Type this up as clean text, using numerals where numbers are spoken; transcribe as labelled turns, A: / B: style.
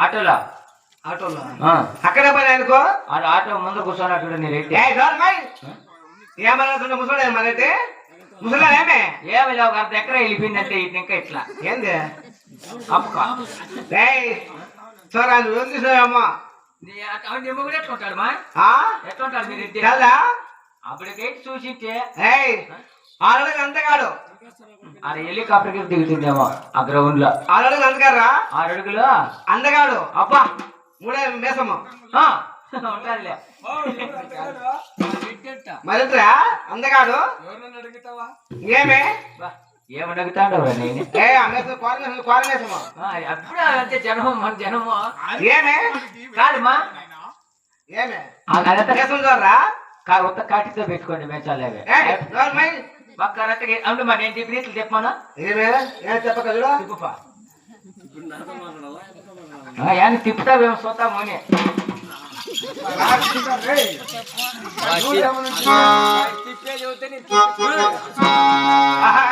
A: ఆటోలో
B: ఆటోలో అక్కడే పని అనుకో
A: ఆటో ముందు కూర్చోనట్టు నీ రేట్
B: ఏమన్నా ముసలాడు మనైతే ముసలాడేమే
A: ఏమి లేవు అర్ధ ఎకరా వెళ్ళిపోయిందంటే ఇది ఇంకా ఇట్లా
B: ఏంది
A: అప్పుకో
B: చూరా నువ్వు చూసావమ్మా
A: ఎట్లుంటాడు మా ఎట్లుంటాడు మీరు ఇంటి అప్పటికైతే చూసింటే
B: ఆడకి అంతగాడు
A: ఆడ హెలికాప్టర్కి దిగుతుందేమో ఆ గ్రౌండ్ లో
B: 6 అడుగులు అంతగారా
A: 6 అడుగులు
B: అందగాడు
A: అబ్బా
B: 3 మేసమ్మ
A: ఉంటాడులే
B: మరింట్రా అందగాడు ఏమే
A: ఏమని అడుగుతాడు నేను
B: కోరమేసమ్మ
A: అప్పుడు అంతే జనము మన జనము
B: ఏమే
A: కాదమ్మా
B: ఏమే
A: అదంతా
B: మేసం చూడరా
A: ఉత్త కాటితో పెట్టుకోండి మేచాలేవే కరెక్ట్గా అవును మా నేను చెప్పి రీతులు చెప్పమన్నా
B: చెప్పగలరా
A: తిప్పుపా ఏమి తిప్పుతావేమో చూద్దామని
B: ఆహా